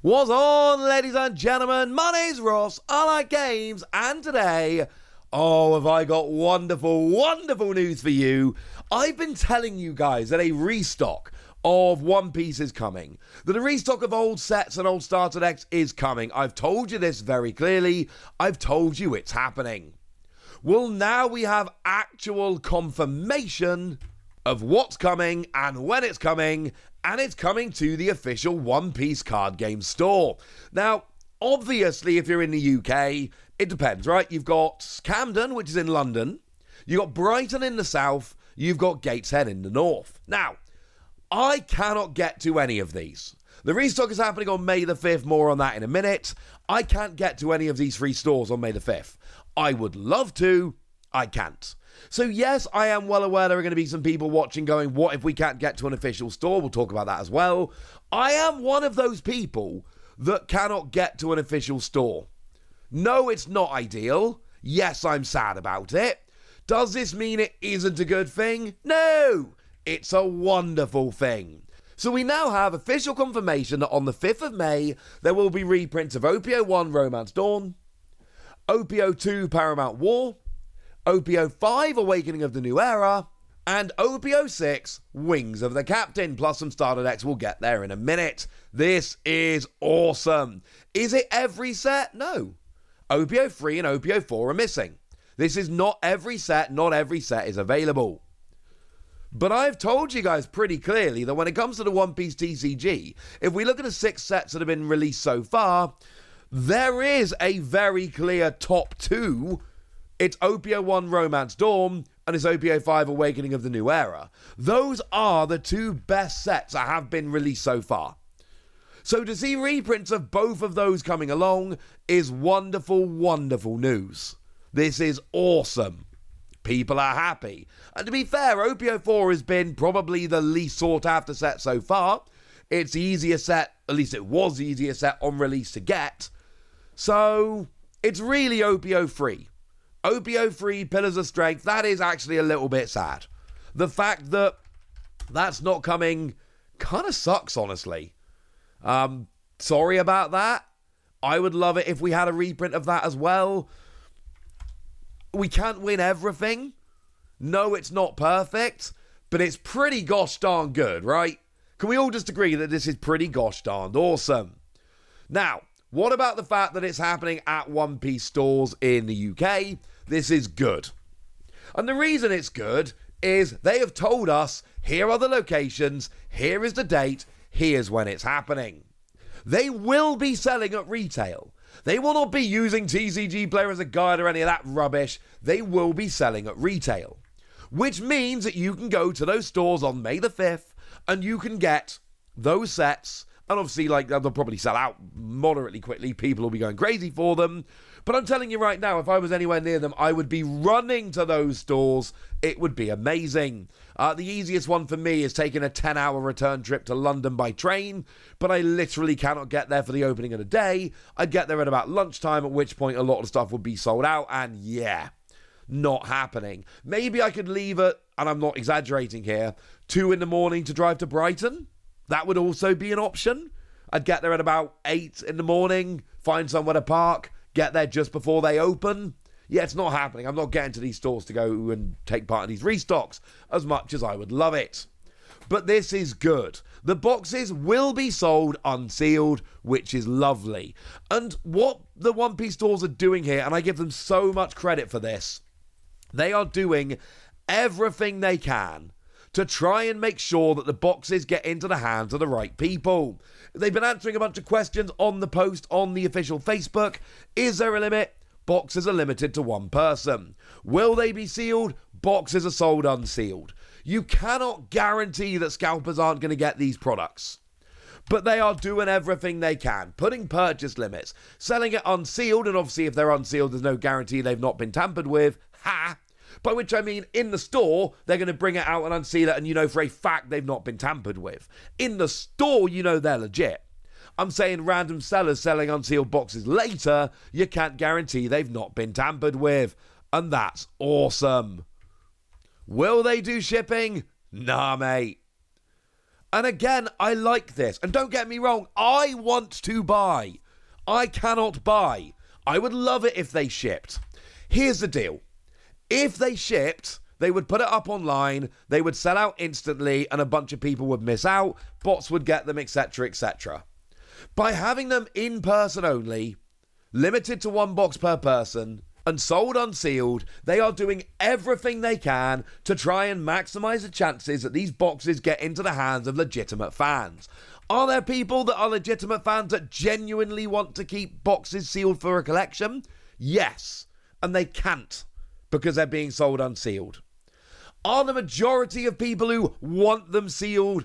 What's on, ladies and gentlemen? My name's Ross, I like games, and today, have I got wonderful news for you. I've been telling you guys that a restock of One Piece is coming, that a restock of old sets and old starter decks is coming. I've told you this very clearly. I've told you it's happening. Well, now we have actual confirmation of what's coming and when it's coming, and it's coming to the official One Piece card game store. Now, obviously, if you're in the UK, it depends, right? You've got Camden, which is in London. You've got Brighton in the south. You've got Gateshead in the north. Now, I cannot get to any of these. The restock is happening on May the 5th. More on that in a minute. I can't get to any of these three stores on May the 5th. I would love to. I can't. So yes, I am well aware there are going to be some people watching going, what if we can't get to an official store? We'll talk about that as well. I am one of those people that cannot get to an official store. No, it's not ideal. Yes, I'm sad about it. Does this mean it isn't a good thing? No, it's a wonderful thing. So we now have official confirmation that on the 5th of May, there will be reprints of OPO 1 Romance Dawn, OPO 2 Paramount War, OPO 5 Awakening of the New Era, and OPO 6 Wings of the Captain, plus some starter decks. We'll get there in a minute. This is awesome. Is it every set? No. OPO 3 and OPO 4 are missing. This is not every set. Not every set is available. But I've told you guys pretty clearly that when it comes to the One Piece TCG, if we look at the 6 sets that have been released so far, there is a very clear top 2. It's OPO 1 Romance Dawn and it's OPO 5 Awakening of the New Era. Those are the 2 best sets that have been released so far. So to see reprints of both of those coming along is wonderful, wonderful news. This is awesome. People are happy. And to be fair, OPO 4 has been probably the least sought after set so far. It's the easiest set, at least it was the easiest set on release to get. So it's really OPO 3. OPO 3 Pillars of Strength, that is actually a little bit sad. The fact that that's not coming kind of sucks, honestly. Sorry about that. I would love it if we had a reprint of that as well. We can't win everything. No, it's not perfect, but it's pretty gosh darn good, right? Can we all just agree that this is pretty gosh darned awesome? Now, what about the fact that it's happening at One Piece stores in the UK? This is good. And the reason it's good is they have told us, here are the locations, here is the date, here's when it's happening. They will be selling at retail. They will not be using TCG Player as a guide or any of that rubbish. They will be selling at retail. Which means that you can go to those stores on May the 5th and you can get those sets. And obviously, they'll probably sell out moderately quickly. People will be going crazy for them. But I'm telling you right now, if I was anywhere near them, I would be running to those stores. It would be amazing. The easiest one for me is taking a 10-hour return trip to London by train. But I literally cannot get there for the opening of the day. I'd get there at about lunchtime, at which point a lot of stuff would be sold out. And yeah, not happening. Maybe I could leave at, and I'm not exaggerating here, 2 in the morning to drive to Brighton. That would also be an option. I'd get there at about 8 in the morning, find somewhere to park, get there just before they open. Yeah, it's not happening. I'm not getting to these stores to go and take part in these restocks as much as I would love it. But this is good. The boxes will be sold unsealed, which is lovely. And what the One Piece stores are doing here, and I give them so much credit for this, they are doing everything they can to try and make sure that the boxes get into the hands of the right people. They've been answering a bunch of questions on the post on the official Facebook. Is there a limit? Boxes are limited to 1 person. Will they be sealed? Boxes are sold unsealed. You cannot guarantee that scalpers aren't going to get these products. But they are doing everything they can, putting purchase limits, selling it unsealed, and obviously if they're unsealed, there's no guarantee they've not been tampered with. Ha! By which I mean, in the store, they're going to bring it out and unseal it, and you know for a fact they've not been tampered with. In the store, you know they're legit. I'm saying random sellers selling unsealed boxes later, you can't guarantee they've not been tampered with. And that's awesome. Will they do shipping? Nah, mate. And again, I like this. And don't get me wrong, I want to buy. I cannot buy. I would love it if they shipped. Here's the deal. If they shipped, they would put it up online, they would sell out instantly, and a bunch of people would miss out, bots would get them, etc., etc. By having them in person only, limited to 1 box per person, and sold unsealed, they are doing everything they can to try and maximize the chances that these boxes get into the hands of legitimate fans. Are there people that are legitimate fans that genuinely want to keep boxes sealed for a collection? Yes, and they can't because they're being sold unsealed. Are the majority of people who want them sealed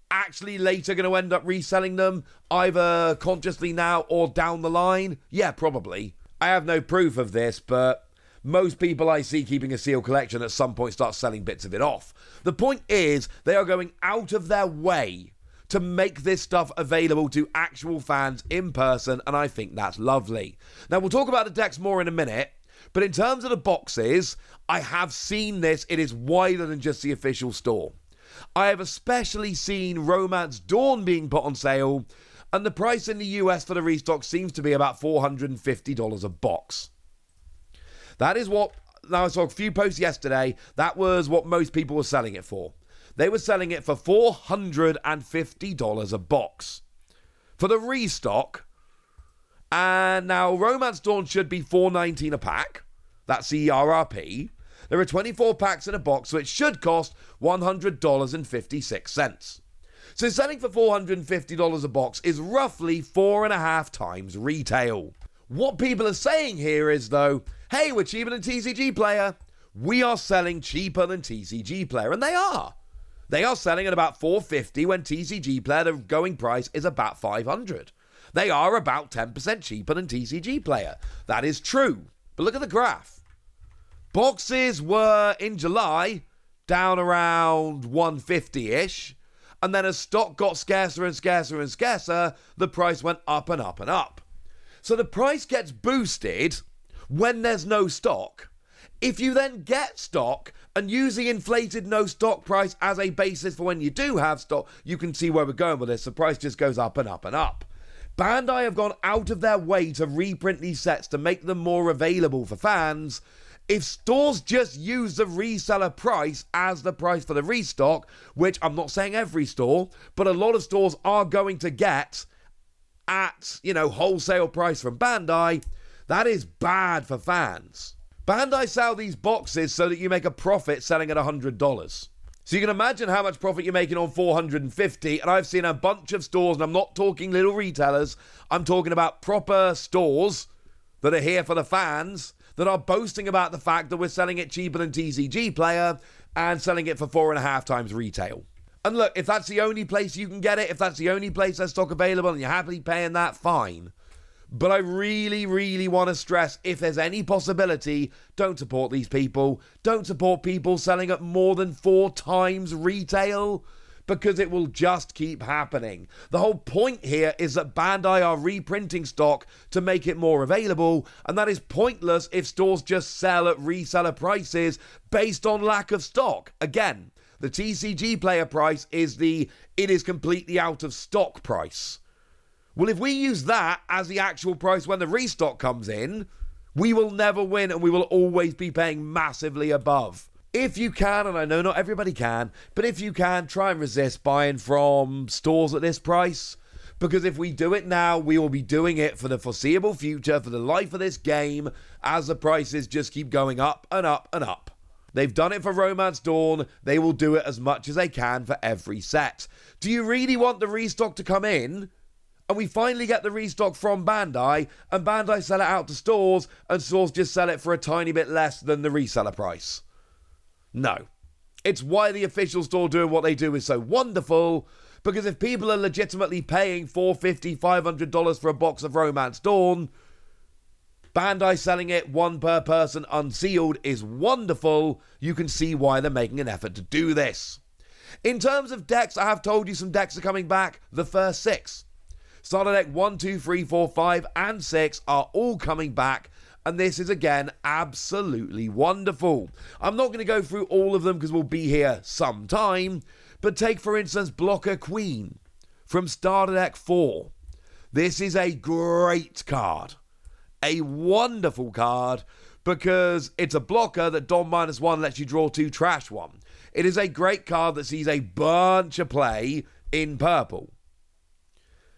actually later going to end up reselling them, either consciously now or down the line? Yeah, probably. I have no proof of this, but most people I see keeping a sealed collection at some point start selling bits of it off. The point is, they are going out of their way to make this stuff available to actual fans in person, and I think that's lovely. Now, we'll talk about the decks more in a minute, but in terms of the boxes, I have seen this. It is wider than just the official store. I have especially seen Romance Dawn being put on sale, and the price in the US for the restock seems to be about $450 a box. That is what, now I saw a few posts yesterday, that was what most people were selling it for. They were selling it for $450 a box for the restock. And now Romance Dawn should be $4.19 a pack. That's the RRP. There are 24 packs in a box, so it should cost $100.56. So selling for $450 a box is roughly 4.5 times retail. What people are saying here is, though, hey, we're cheaper than TCG Player. We are selling cheaper than TCG Player, and they are. They are selling at about $450 when TCG Player, the going price, is about $500. They are about 10% cheaper than TCG Player. That is true. But look at the graph. Boxes were, in July, down around $150-ish. And then as stock got scarcer and scarcer and scarcer, the price went up and up and up. So the price gets boosted when there's no stock. If you then get stock and use the inflated no stock price as a basis for when you do have stock, you can see where we're going with this. The price just goes up and up and up. Bandai have gone out of their way to reprint these sets to make them more available for fans. If stores just use the reseller price as the price for the restock, which I'm not saying every store, but a lot of stores are going to get at, wholesale price from Bandai, that is bad for fans. Bandai sell these boxes so that you make a profit selling at $100. So you can imagine how much profit you're making on $450, and I've seen a bunch of stores, and I'm not talking little retailers, I'm talking about proper stores that are here for the fans, that are boasting about the fact that we're selling it cheaper than TCG Player and selling it for 4.5 times retail. And look, if that's the only place you can get it, if that's the only place there's stock available and you're happily paying that, fine. But I really, really want to stress, if there's any possibility, don't support these people. Don't support people selling at more than 4 times retail, because it will just keep happening. The whole point here is that Bandai are reprinting stock to make it more available, and that is pointless if stores just sell at reseller prices based on lack of stock. Again, the TCG Player price is it is completely out of stock price. Well, if we use that as the actual price when the restock comes in, we will never win, and we will always be paying massively above. If you can, and I know not everybody can, but if you can, try and resist buying from stores at this price. Because if we do it now, we will be doing it for the foreseeable future, for the life of this game, as the prices just keep going up and up and up. They've done it for Romance Dawn. They will do it as much as they can for every set. Do you really want the restock to come in, and we finally get the restock from Bandai, and Bandai sell it out to stores, and stores just sell it for a tiny bit less than the reseller price? No. It's why the official store doing what they do is so wonderful, because if people are legitimately paying $450, $500 for a box of Romance Dawn, Bandai selling it 1 per person unsealed is wonderful. You can see why they're making an effort to do this. In terms of decks, I have told you some decks are coming back. The first 6. Starter deck 1, 2, 3, 4, 5, and 6 are all coming back. And this is, again, absolutely wonderful. I'm not going to go through all of them because we'll be here some time. But take, for instance, Blocker Queen from Starter Deck 4. This is a great card. A wonderful card because it's a blocker that Dom -1 lets you draw 2 trash 1. It is a great card that sees a bunch of play in purple.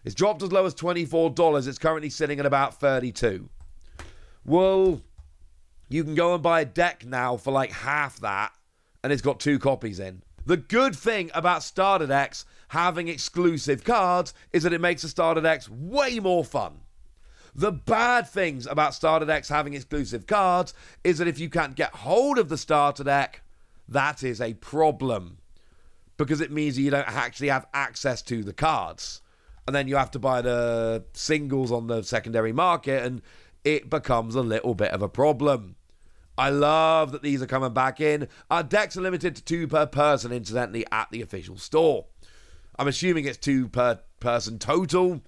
It's dropped as low as $24. It's currently sitting at about $32. Well, you can go and buy a deck now for like half that, and it's got 2 copies in. The good thing about starter decks having exclusive cards is that it makes the starter decks way more fun. The bad things about starter decks having exclusive cards is that if you can't get hold of the starter deck, that is a problem, because it means you don't actually have access to the cards. And then you have to buy the singles on the secondary market, and it becomes a little bit of a problem. I love that these are coming back in. Our decks are limited to 2 per person, incidentally, at the official store. I'm assuming it's 2 per person total.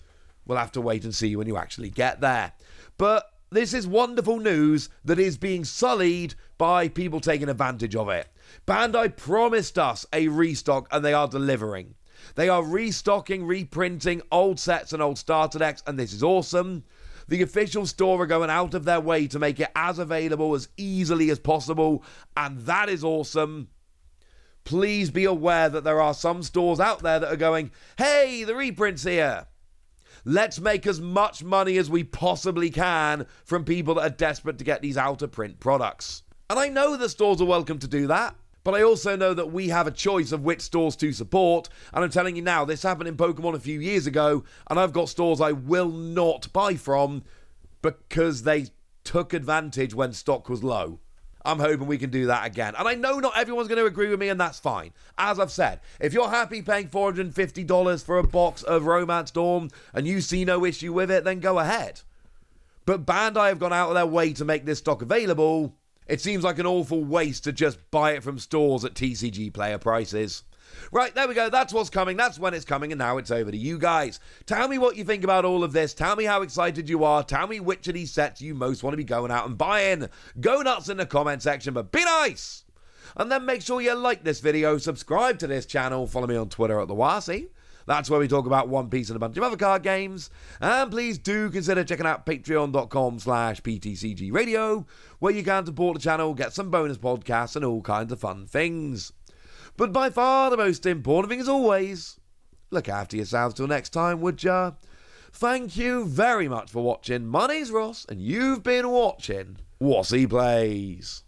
We'll have to wait and see when you actually get there. But this is wonderful news that is being sullied by people taking advantage of it. Bandai promised us a restock, and they are delivering. They are restocking, reprinting old sets and old starter decks, and this is awesome. The official store are going out of their way to make it as available as easily as possible, and that is awesome. Please be aware that there are some stores out there that are going, hey, the reprint's here. Let's make as much money as we possibly can from people that are desperate to get these out-of-print products. And I know that stores are welcome to do that, but I also know that we have a choice of which stores to support. And I'm telling you now, this happened in Pokemon a few years ago, and I've got stores I will not buy from because they took advantage when stock was low. I'm hoping we can do that again. And I know not everyone's going to agree with me, and that's fine. As I've said, if you're happy paying $450 for a box of Romance Dawn and you see no issue with it, then go ahead. But Bandai have gone out of their way to make this stock available. It seems like an awful waste to just buy it from stores at TCG player prices. Right, there we go. That's what's coming. That's when it's coming. And now it's over to you guys. Tell me what you think about all of this. Tell me how excited you are. Tell me which of these sets you most want to be going out and buying. Go nuts in the comment section, but be nice. And then make sure you like this video, subscribe to this channel, follow me on Twitter at the Wasi. That's where we talk about One Piece and a bunch of other card games. And please do consider checking out patreon.com/PTCG Radio, where you can support the channel, get some bonus podcasts, and all kinds of fun things. But by far the most important thing, as always, look after yourselves till next time, would ya? Thank you very much for watching. My name's Ross, and you've been watching Wasi Plays.